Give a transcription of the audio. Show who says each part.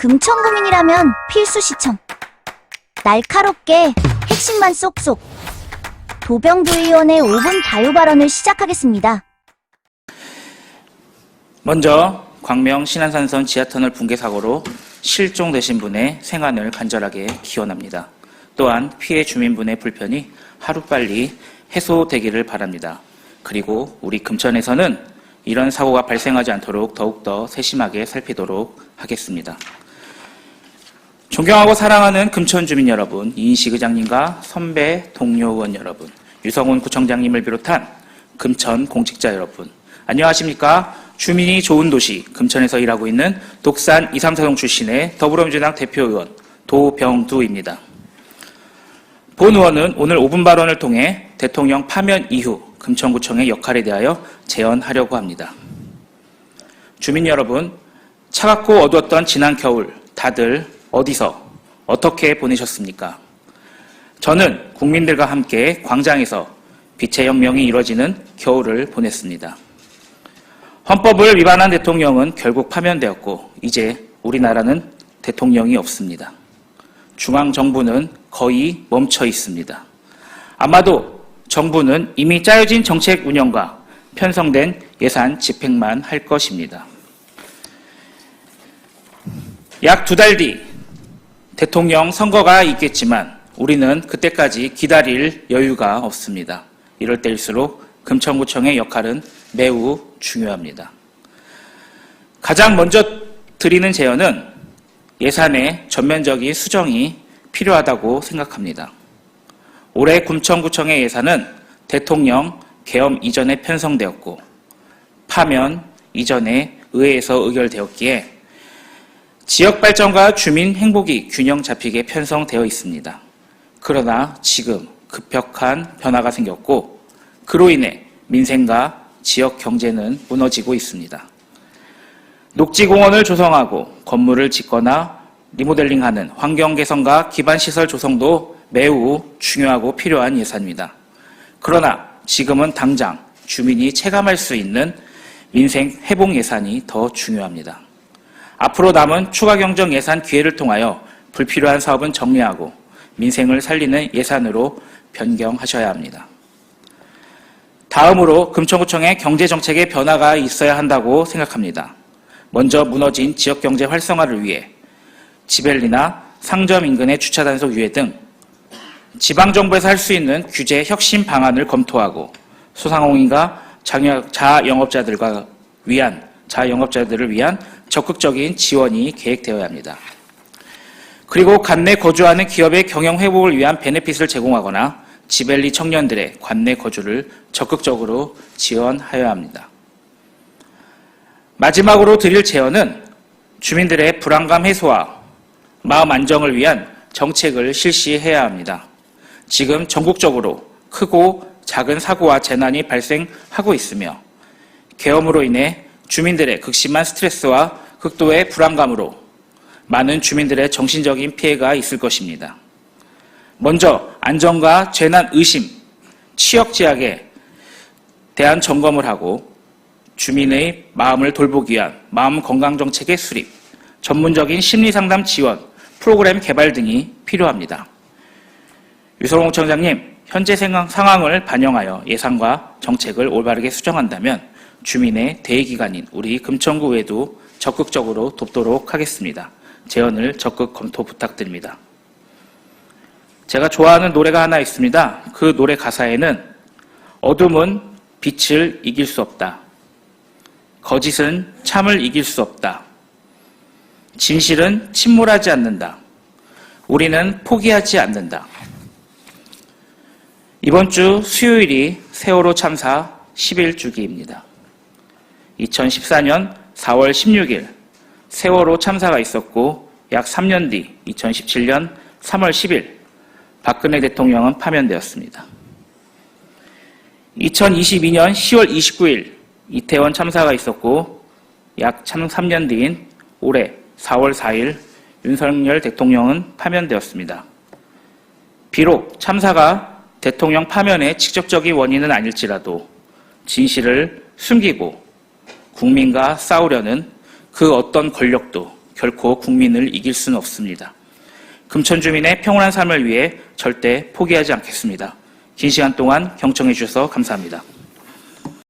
Speaker 1: 금천구민이라면 필수 시청. 날카롭게 핵심만 쏙쏙. 도병부의원의 5분 자유발언을 시작하겠습니다.
Speaker 2: 먼저 광명 신안산선 지하터널 붕괴 사고로 실종되신 분의 생안을 간절하게 기원합니다. 또한 피해 주민분의 불편이 하루빨리 해소되기를 바랍니다. 그리고 우리 금천에서는 이런 사고가 발생하지 않도록 더욱더 세심하게 살피도록 하겠습니다. 존경하고 사랑하는 금천 주민 여러분, 이인식 의장님과 선배 동료 의원 여러분, 유성훈 구청장님을 비롯한 금천 공직자 여러분, 안녕하십니까? 주민이 좋은 도시 금천에서 일하고 있는 독산 234동 출신의 더불어민주당 대표의원 도병두입니다. 본 의원은 오늘 5분 발언을 통해 대통령 파면 이후 금천구청의 역할에 대하여 제언하려고 합니다. 주민 여러분, 차갑고 어두웠던 지난 겨울 다들 어디서 어떻게 보내셨습니까? 저는 국민들과 함께 광장에서 빛의 혁명이 이루어지는 겨울을 보냈습니다. 헌법을 위반한 대통령은 결국 파면되었고 이제 우리나라는 대통령이 없습니다. 중앙정부는 거의 멈춰 있습니다. 아마도 정부는 이미 짜여진 정책 운영과 편성된 예산 집행만 할 것입니다. 약 2달 뒤 대통령 선거가 있겠지만 우리는 그때까지 기다릴 여유가 없습니다. 이럴 때일수록 금천구청의 역할은 매우 중요합니다. 가장 먼저 드리는 제언은 예산의 전면적인 수정이 필요하다고 생각합니다. 올해 금천구청의 예산은 대통령 계엄 이전에 편성되었고 파면 이전에 의회에서 의결되었기에 지역 발전과 주민 행복이 균형 잡히게 편성되어 있습니다. 그러나 지금 급격한 변화가 생겼고 그로 인해 민생과 지역 경제는 무너지고 있습니다. 녹지공원을 조성하고 건물을 짓거나 리모델링하는 환경 개선과 기반시설 조성도 매우 중요하고 필요한 예산입니다. 그러나 지금은 당장 주민이 체감할 수 있는 민생 회복 예산이 더 중요합니다. 앞으로 남은 추가 경정 예산 기회를 통하여 불필요한 사업은 정리하고 민생을 살리는 예산으로 변경하셔야 합니다. 다음으로 금천구청의 경제정책에 변화가 있어야 한다고 생각합니다. 먼저 무너진 지역경제 활성화를 위해 지벨리나 상점 인근의 주차단속 유예 등 지방정부에서 할 수 있는 규제 혁신 방안을 검토하고 소상공인과 자영업자들을 위한 적극적인 지원이 계획되어야 합니다. 그리고 관내 거주하는 기업의 경영 회복을 위한 베네핏을 제공하거나 지벨리 청년들의 관내 거주를 적극적으로 지원하여야 합니다. 마지막으로 드릴 제언은 주민들의 불안감 해소와 마음 안정을 위한 정책을 실시해야 합니다. 지금 전국적으로 크고 작은 사고와 재난이 발생하고 있으며 계엄으로 인해 주민들의 극심한 스트레스와 극도의 불안감으로 많은 주민들의 정신적인 피해가 있을 것입니다. 먼저 안전과 재난 의심, 취역 제약에 대한 점검을 하고 주민의 마음을 돌보기 위한 마음 건강 정책의 수립, 전문적인 심리 상담 지원, 프로그램 개발 등이 필요합니다. 유성훈 구청장님, 현재 상황을 반영하여 예산과 정책을 올바르게 수정한다면 주민의 대의기관인 우리 금천구에도 적극적으로 돕도록 하겠습니다. 제언을 적극 검토 부탁드립니다. 제가 좋아하는 노래가 하나 있습니다. 그 노래 가사에는 어둠은 빛을 이길 수 없다. 거짓은 참을 이길 수 없다. 진실은 침몰하지 않는다. 우리는 포기하지 않는다. 이번 주 수요일이 세월호 참사 10일주기입니다. 2014년 4월 16일 세월호 참사가 있었고 약 3년 뒤 2017년 3월 10일 박근혜 대통령은 파면되었습니다. 2022년 10월 29일 이태원 참사가 있었고 약 3년 뒤인 올해 4월 4일 윤석열 대통령은 파면되었습니다. 비록 참사가 대통령 파면의 직접적인 원인은 아닐지라도 진실을 숨기고 국민과 싸우려는 그 어떤 권력도 결코 국민을 이길 수는 없습니다. 금천 주민의 평온한 삶을 위해 절대 포기하지 않겠습니다. 긴 시간 동안 경청해 주셔서 감사합니다.